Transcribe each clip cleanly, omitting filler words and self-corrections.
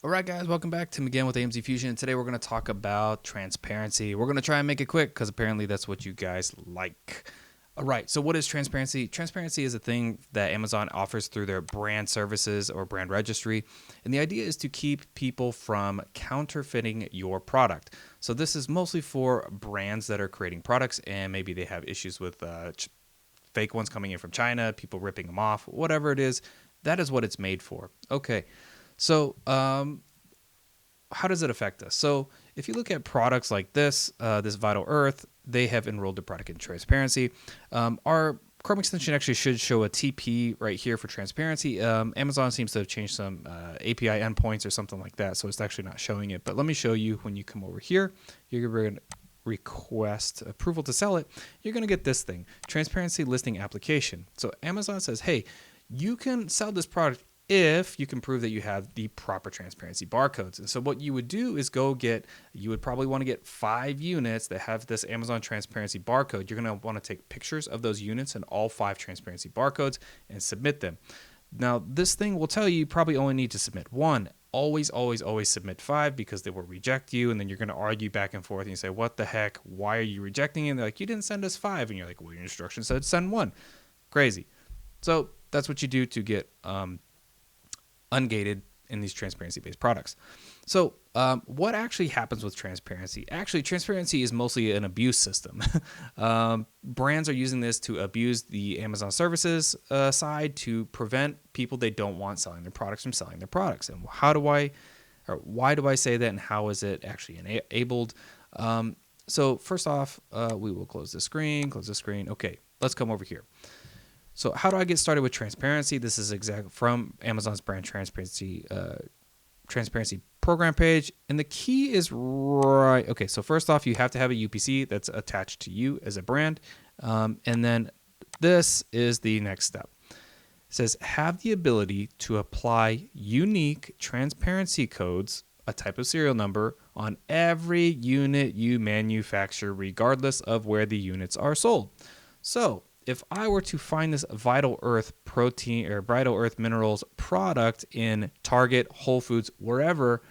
All right, guys, welcome back to again with AMZ Fusion. Today we're going to talk about transparency. We're going to try and make it quick because apparently that's what you guys like. All right, so what is transparency? Transparency is a thing that Amazon offers through their brand services or brand registry. And the idea is to keep people from counterfeiting your product. So this is mostly for brands that are creating products and maybe they have issues with fake ones coming in from China, people ripping them off, whatever it is. That is what it's made for. Okay. So, how does it affect us? So, if you look at products like this Vital Earth, they have enrolled the product in transparency. Our Chrome extension actually should show a TP right here for transparency. Amazon seems to have changed some API endpoints or something like that, so it's actually not showing it. But let me show you when you come over here. You're going to request approval to sell it. You're going to get this thing, transparency listing application. So Amazon says, hey, you can sell this product if you can prove that you have the proper transparency barcodes. And so what you would do is you would probably want to get 5 units that have this Amazon transparency barcode. You're going to want to take pictures of those units and all 5 transparency barcodes and submit them. Now, this thing will tell you probably only need to submit 1. Always, always, always submit 5 because they will reject you, and then you're going to argue back and forth and you say, what the heck? Why are you rejecting it? And they're like, you didn't send us 5. And you're like, well, your instructions said send 1. Crazy. So that's what you do to get ungated in these transparency-based products. So what actually happens with transparency? Actually, transparency is mostly an abuse system. Brands are using this to abuse the Amazon services side to prevent people they don't want selling their products from selling their products. And why do I say that, and how is it actually enabled? So first off, we will close the screen. Okay, let's come over here. So how do I get started with transparency? This is exactly from Amazon's brand transparency program page. And the key is right. Okay, so first off, you have to have a UPC that's attached to you as a brand. And then this is the next step. It says have the ability to apply unique transparency codes, a type of serial number, on every unit you manufacture, regardless of where the units are sold. So if I were to find this Vital Earth protein or Vital Earth Minerals product in Target, Whole Foods, wherever,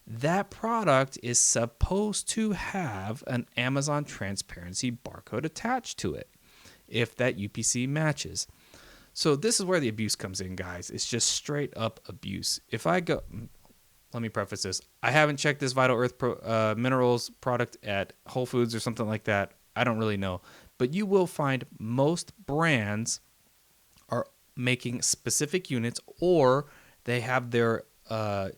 that product is supposed to have an Amazon transparency barcode attached to it if that UPC matches. So this is where the abuse comes in, guys. It's just straight up abuse. If I go, let me preface this. I haven't checked this Vital Earth Minerals product at Whole Foods or something like that. I don't really know. But you will find most brands are making specific units, or they have their one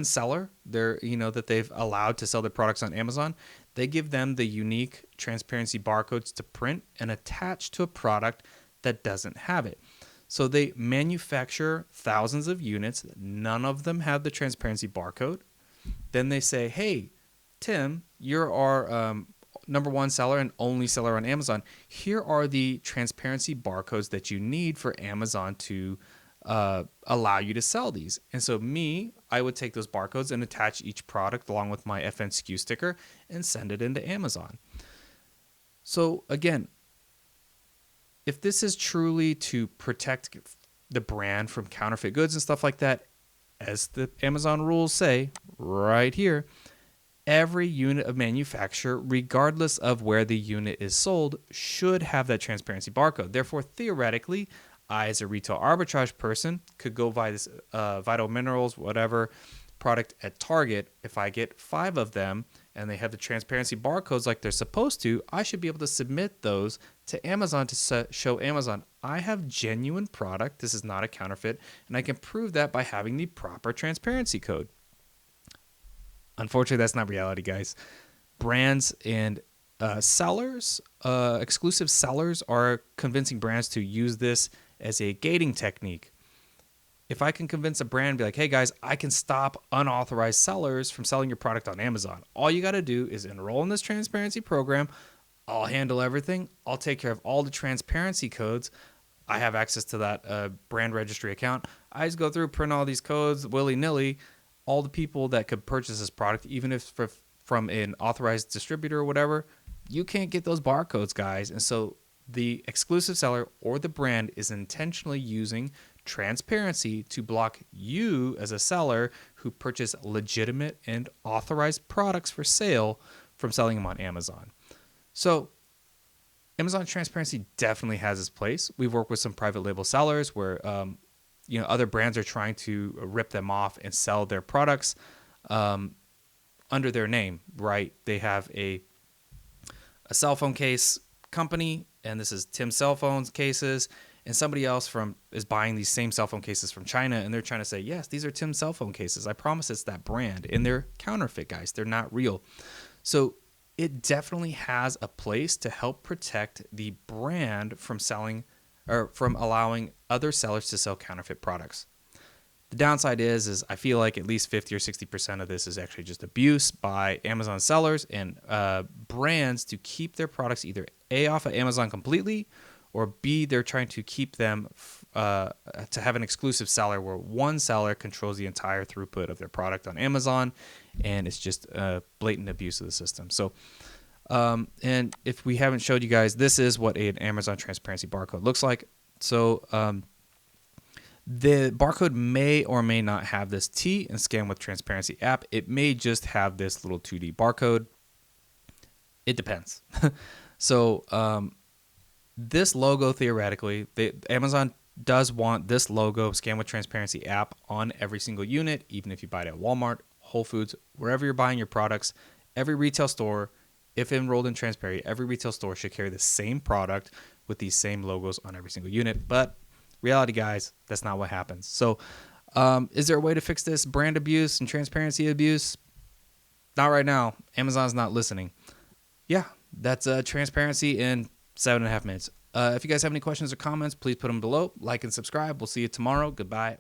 seller, that they've allowed to sell their products on Amazon. They give them the unique transparency barcodes to print and attach to a product that doesn't have it. So they manufacture thousands of units. None of them have the transparency barcode. Then they say, hey, Tim, you're our number 1 seller and only seller on Amazon. Here are the transparency barcodes that you need for Amazon to allow you to sell these. And so I would take those barcodes and attach each product along with my FNSKU sticker and send it into Amazon. So again, if this is truly to protect the brand from counterfeit goods and stuff like that, as the Amazon rules say right here, every unit of manufacture, regardless of where the unit is sold, should have that transparency barcode. Therefore, theoretically, I, as a retail arbitrage person, could go buy this Vital Minerals, whatever, product at Target. If I get 5 of them and they have the transparency barcodes like they're supposed to, I should be able to submit those to Amazon to show Amazon I have genuine product. This is not a counterfeit, and I can prove that by having the proper transparency code. Unfortunately, that's not reality, guys. Brands and sellers, exclusive sellers, are convincing brands to use this as a gating technique. If I can convince a brand, be like, hey guys, I can stop unauthorized sellers from selling your product on Amazon. All you got to do is enroll in this transparency program. I'll handle everything. I'll take care of all the transparency codes. I have access to that brand registry account. I just go through, print all these codes willy-nilly. All the people that could purchase this product, even if from an authorized distributor or whatever, you can't get those barcodes, guys. And so the exclusive seller or the brand is intentionally using transparency to block you as a seller who purchase legitimate and authorized products for sale from selling them on Amazon. So Amazon transparency definitely has its place. We've worked with some private label sellers where other brands are trying to rip them off and sell their products under their name, right? They have a cell phone case company, and this is Tim Cell Phones cases, and somebody else is buying these same cell phone cases from China, and they're trying to say, yes, these are Tim Cell Phone cases. I promise it's that brand, and they're counterfeit, guys. They're not real. So it definitely has a place to help protect the brand from selling or from allowing other sellers to sell counterfeit products. The downside is I feel like at least 50 or 60% of this is actually just abuse by Amazon sellers and brands to keep their products either A, off of Amazon completely, or B, they're trying to keep them to have an exclusive seller where one seller controls the entire throughput of their product on Amazon, and it's just blatant abuse of the system. So, and if we haven't showed you guys, this is what an Amazon transparency barcode looks like. So, the barcode may or may not have this T in Scan with Transparency app. It may just have this little 2D barcode. It depends. So this logo, theoretically, Amazon does want this logo, Scan with Transparency app, on every single unit, even if you buy it at Walmart, Whole Foods, wherever you're buying your products. Every retail store, if enrolled in Transparency, every retail store should carry the same product with these same logos on every single unit. But reality, guys, that's not what happens. So is there a way to fix this brand abuse and transparency abuse? Not right now. Amazon's not listening. Yeah, that's transparency in 7.5 minutes. If you guys have any questions or comments, please put them below. Like and subscribe. We'll see you tomorrow. Goodbye.